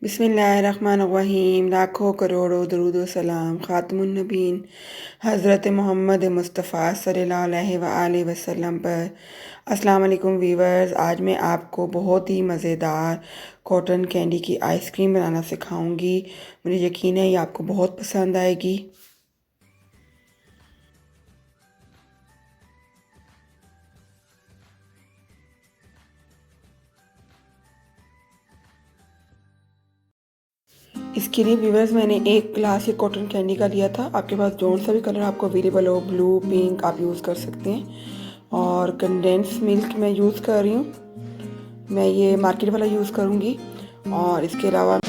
बिस्मिल्लाहिर्रहमानिर्रहीम। लाखों करोड़ों दरूद व सलाम ख़ातमुन नबीन हज़रत मोहम्मद मुस्तफ़ा सल्लल्लाहु अलैहि वसल्लम पर। अस्सलाम वालेकुम वीवर्स, आज मैं आपको बहुत ही मज़ेदार कॉटन कैंडी की आइसक्रीम बनाना सिखाऊंगी। मुझे यकीन है ये आपको बहुत पसंद आएगी। इसके लिए व्यूवर्स मैंने एक ग्लास ये कॉटन कैंडी का लिया था। आपके पास जो सा भी कलर आपको अवेलेबल हो, ब्लू, पिंक, आप यूज़ कर सकते हैं। और कंडेंस मिल्क मैं यूज़ कर रही हूँ, मैं ये मार्केट वाला यूज़ करूँगी। और इसके अलावा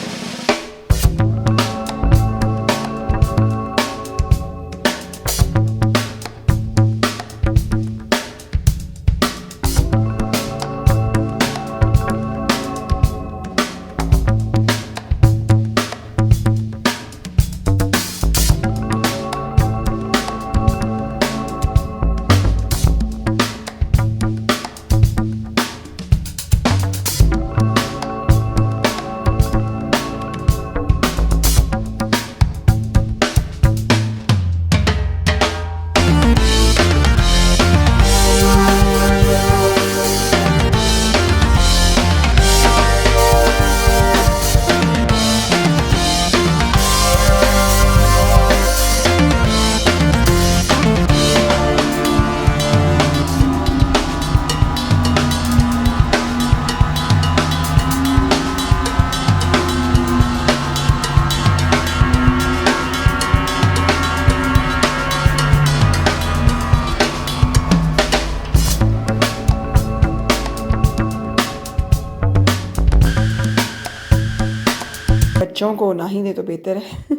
बच्चों को ना ही दे तो बेहतर है।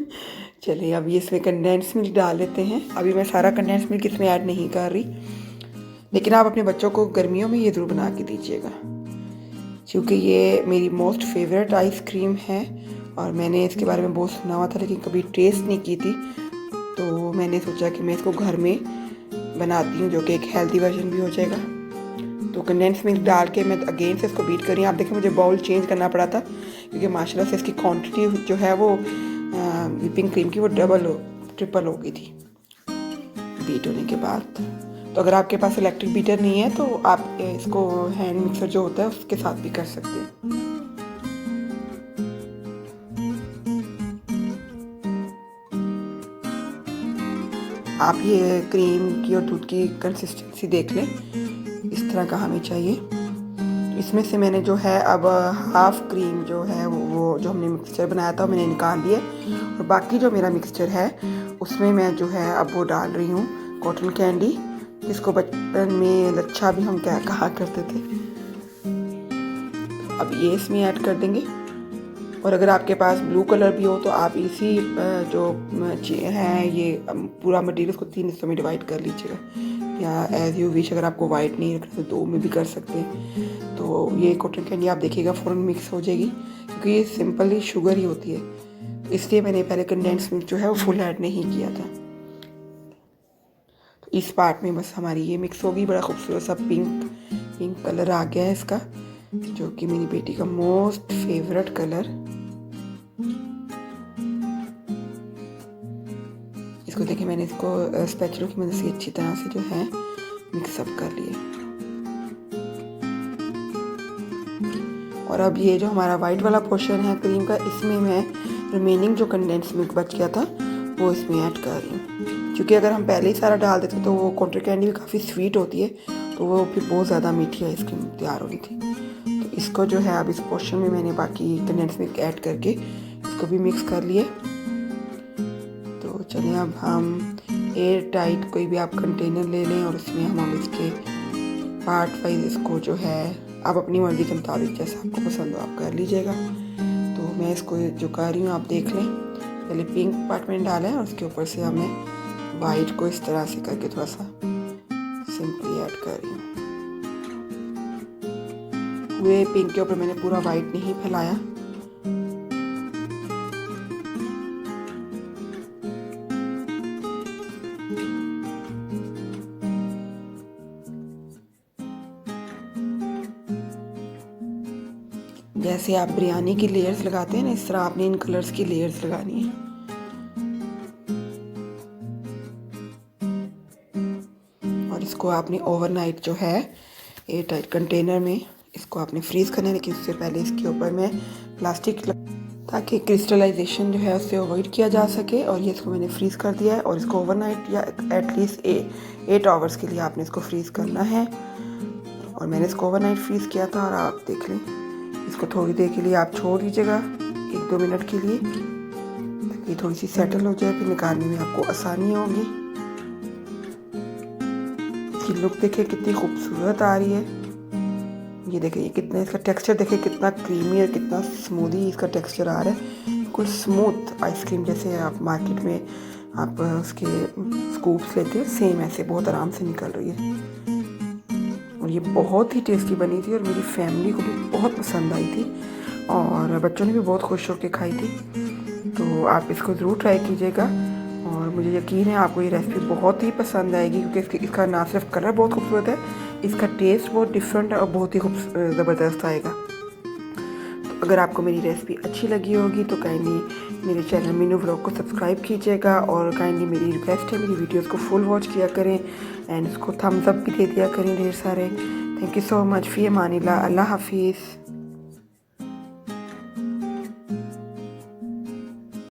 चलिए अब ये इसमें कंडेंस मिल्क डाल लेते हैं। अभी मैं सारा कंडेंस मिल्क इसमें ऐड नहीं कर रही, लेकिन आप अपने बच्चों को गर्मियों में ये ज़रूर बना के दीजिएगा, क्योंकि ये मेरी मोस्ट फेवरेट आइसक्रीम है और मैंने इसके बारे में बहुत सुना हुआ था लेकिन कभी टेस्ट नहीं की थी। तो मैंने सोचा कि मैं इसको घर में बनाती हूँ, जो कि एक हेल्दी वर्जन भी हो जाएगा। तो कंडेंस मिल्क डाल के मैं अगेन से इसको बीट कर रही हूँ। आप देखें मुझे बाउल चेंज करना पड़ा था क्योंकि माशाल्लाह से इसकी क्वांटिटी जो है वो व्हिपिंग क्रीम की वो ट्रिपल हो गई थी बीट होने के बाद। तो अगर आपके पास इलेक्ट्रिक बीटर नहीं है तो आप इसको हैंड मिक्सर जो होता है उसके साथ भी कर सकते हैं। आप ये क्रीम की और दूध की कंसिस्टेंसी देख लें, इस तरह का हमें चाहिए। तो इसमें से मैंने जो है अब हाफ क्रीम जो है वो जो हमने मिक्सचर बनाया था मैंने निकाल लिया, और बाकी जो मेरा मिक्सचर है उसमें मैं जो है अब वो डाल रही हूँ कॉटन कैंडी, जिसको बचपन में लच्छा भी हम क्या कहा करते थे। अब ये इसमें ऐड कर देंगे। और अगर आपके पास ब्लू कलर भी हो तो आप इसी जो है ये पूरा मटेरियल उसको 3 हिस्सों में डिवाइड कर लीजिएगा, या एज यू विश। अगर आपको वाइट नहीं रखना तो 2 में भी कर सकते हैं। तो ये कॉटन कैंडी आप देखिएगा फ़ौरन मिक्स हो जाएगी, क्योंकि ये सिंपली शुगर ही होती है। तो इसलिए मैंने पहले कंडेंस मिल्क जो है वो फुल ऐड नहीं किया था। तो इस पार्ट में बस हमारी ये मिक्स होगी। बड़ा खूबसूरत सा पिंक कलर आ गया है इसका, जो कि मेरी बेटी का मोस्ट फेवरेट कलर। इसको देखिए मैंने इसको स्पैचुला की मदद से अच्छी तरह से जो है मिक्सअप कर लिया। और अब ये जो हमारा वाइट वाला पोर्शन है क्रीम का, इसमें मैं रिमेनिंग जो कंडेंस मिल्क बच गया था वो इसमें ऐड कर रही हूँ। क्योंकि अगर हम पहले ही सारा डाल देते तो वो कॉटन कैंडी भी काफ़ी स्वीट होती है, तो वो फिर बहुत ज़्यादा मीठी आइसक्रीम तैयार होनी थी। तो इसको जो है अब इस पोर्शन में मैंने बाकी कंडेंस मिल्क ऐड करके इसको भी मिक्स कर लिया। तो चलिए अब हम एयर टाइट कोई भी आप कंटेनर ले लें और इसमें हम इसके पार्ट वाइज इसको जो है आप अपनी मर्ज़ी के मुताबिक जैसा आपको पसंद हो आप कर लीजिएगा। तो मैं इसको जो कर रही हूँ आप देख लें। पहले पिंक पार्ट मैंने डाला है और उसके ऊपर से अब मैं वाइट को इस तरह से करके थोड़ा सा सिंपली ऐड कर रही हूँ। पूरे पिंक के ऊपर मैंने पूरा वाइट नहीं फैलाया। जैसे आप बिरयानी की लेयर्स लगाते हैं ना, इस तरह आपने इन कलर्स की लेयर्स लगानी है। और इसको आपने ओवरनाइट जो है एयर टाइट कंटेनर में इसको आपने फ्रीज़ करना है। लेकिन उससे पहले इसके ऊपर मैं प्लास्टिक ताकि क्रिस्टलाइजेशन जो है उससे अवॉइड किया जा सके। और ये इसको मैंने फ्रीज़ कर दिया है और इसको ओवरनाइट या एटलीस्ट 8 आवर्स के लिए आपने इसको फ्रीज़ करना है। और मैंने इसको ओवरनाइट फ्रीज़ किया था और आप देख लें, इसको थोड़ी देर के लिए आप छोड़ दीजिएगा 1-2 मिनट के लिए, ताकि थोड़ी सी सेटल हो जाए, फिर निकालने में आपको आसानी होगी। इसकी लुक देखिए कितनी खूबसूरत आ रही है। ये देखिए कितना इसका टेक्सचर देखिए कितना क्रीमी और कितना स्मूदी इसका टेक्सचर आ रहा है, बिल्कुल स्मूथ आइसक्रीम जैसे आप मार्केट में आप उसके स्कूप्स लेते हैं सेम ऐसे बहुत आराम से निकल रही है। और ये बहुत ही टेस्टी बनी थी और मेरी फैमिली को भी बहुत पसंद आई थी और बच्चों ने भी बहुत खुश होकर खाई थी। तो आप इसको ज़रूर ट्राई कीजिएगा और मुझे यकीन है आपको ये रेसिपी बहुत ही पसंद आएगी, क्योंकि इसका ना सिर्फ कलर बहुत खूबसूरत है, इसका टेस्ट बहुत डिफरेंट है और बहुत ही ज़बरदस्त आएगा। तो अगर आपको मेरी रेसिपी अच्छी लगी होगी तो काइंडली मेरे चैनल मीनू व्लॉग को सब्सक्राइब कीजिएगा और काइंडली मेरी रिक्वेस्ट है मेरी वीडियोस को फुल वॉच किया करें एंड उसको थम्स अप भी दे दिया करें ढेर सारे। थैंक यू सो मच, फ़ी अमानिल्लाह, अल्लाह हाफिज़।